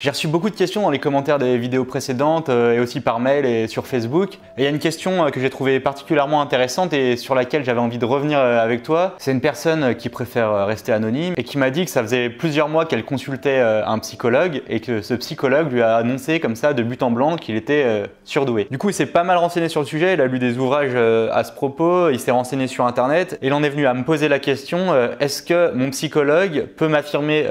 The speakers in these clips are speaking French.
J'ai reçu beaucoup de questions dans les commentaires des vidéos précédentes et aussi par mail et sur Facebook. Et il y a une question que j'ai trouvée particulièrement intéressante et sur laquelle j'avais envie de revenir avec toi. C'est une personne qui préfère rester anonyme et qui m'a dit que ça faisait plusieurs mois qu'elle consultait un psychologue et que ce psychologue lui a annoncé comme ça de but en blanc qu'il était surdoué. Du coup, il s'est pas mal renseigné sur le sujet, il a lu des ouvrages à ce propos, il s'est renseigné sur internet et il en est venu à me poser la question est-ce que mon psychologue peut m'affirmer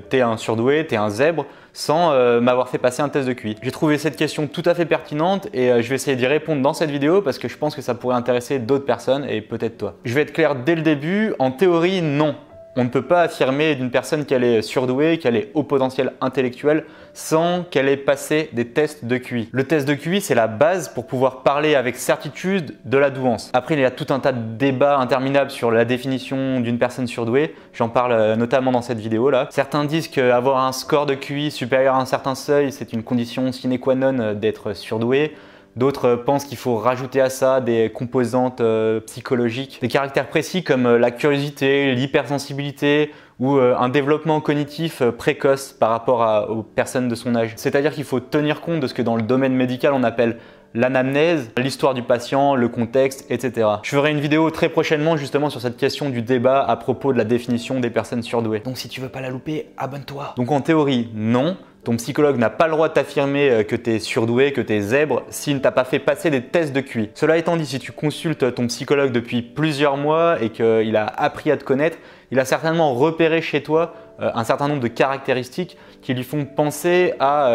t'es un surdoué, t'es un zèbre sans m'avoir fait passer un test de QI. J'ai trouvé cette question tout à fait pertinente et je vais essayer d'y répondre dans cette vidéo parce que je pense que ça pourrait intéresser d'autres personnes et peut-être toi. Je vais être clair dès le début, en théorie, non. On ne peut pas affirmer d'une personne qu'elle est surdouée, qu'elle est haut potentiel intellectuel sans qu'elle ait passé des tests de QI. Le test de QI, c'est la base pour pouvoir parler avec certitude de la douance. Après, il y a tout un tas de débats interminables sur la définition d'une personne surdouée. J'en parle notamment dans cette vidéo-là. Certains disent qu'avoir un score de QI supérieur à un certain seuil, c'est une condition sine qua non d'être surdoué. D'autres pensent qu'il faut rajouter à ça des composantes psychologiques, des caractères précis comme la curiosité, l'hypersensibilité ou un développement cognitif précoce par rapport aux personnes de son âge. C'est-à-dire qu'il faut tenir compte de ce que dans le domaine médical on appelle l'anamnèse, l'histoire du patient, le contexte, etc. Je ferai une vidéo très prochainement justement sur cette question du débat à propos de la définition des personnes surdouées. Donc si tu veux pas la louper, abonne-toi. Donc en théorie, non. Ton psychologue n'a pas le droit de t'affirmer que tu es surdoué, que tu es zèbre, s'il ne t'a pas fait passer des tests de QI. Cela étant dit, si tu consultes ton psychologue depuis plusieurs mois et qu'il a appris à te connaître, il a certainement repéré chez toi un certain nombre de caractéristiques qui lui font penser à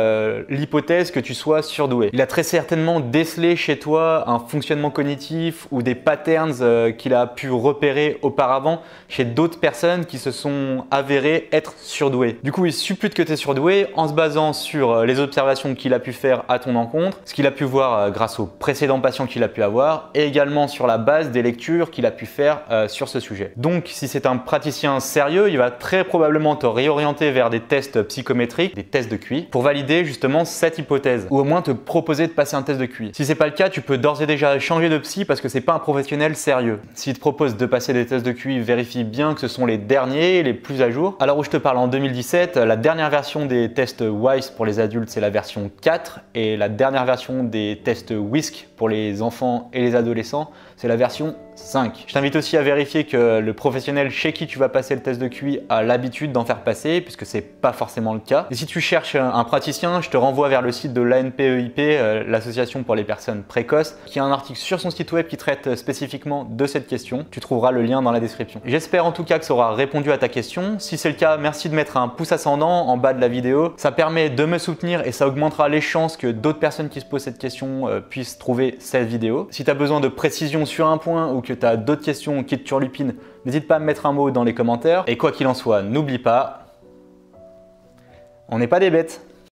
l'hypothèse que tu sois surdoué. Il a très certainement décelé chez toi un fonctionnement cognitif ou des patterns qu'il a pu repérer auparavant chez d'autres personnes qui se sont avérées être surdouées. Du coup, il suppute que tu es surdoué en se basant sur les observations qu'il a pu faire à ton encontre, ce qu'il a pu voir grâce aux précédents patients qu'il a pu avoir et également sur la base des lectures qu'il a pu faire sur ce sujet. Donc, si c'est un praticien sérieux, il va très probablement te réorienter vers des tests psychométriques, des tests de QI, pour valider justement cette hypothèse, ou au moins te proposer de passer un test de QI. Si c'est pas le cas, tu peux d'ores et déjà changer de psy parce que c'est pas un professionnel sérieux. S'il te propose de passer des tests de QI, vérifie bien que ce sont les derniers, les plus à jour. Alors où je te parle en 2017, la dernière version des tests WISE pour les adultes, c'est la version 4, et la dernière version des tests WISC pour les enfants et les adolescents, c'est la version 5. Je t'invite aussi à vérifier que le professionnel chez qui tu vas passer le test de QI a l'habitude d'en faire passer, puisque c'est pas forcément le cas. Et si tu cherches un praticien, je te renvoie vers le site de l'ANPEIP, l'association pour les personnes précoces, qui a un article sur son site web qui traite spécifiquement de cette question. Tu trouveras le lien dans la description. J'espère en tout cas que ça aura répondu à ta question. Si c'est le cas, merci de mettre un pouce ascendant en bas de la vidéo. Ça permet de me soutenir et ça augmentera les chances que d'autres personnes qui se posent cette question puissent trouver cette vidéo. Si tu as besoin de précision sur un point ou que tu as d'autres questions qui te turlupinent, n'hésite pas à me mettre un mot dans les commentaires. Et quoi qu'il en soit, n'oublie pas, on n'est pas des bêtes.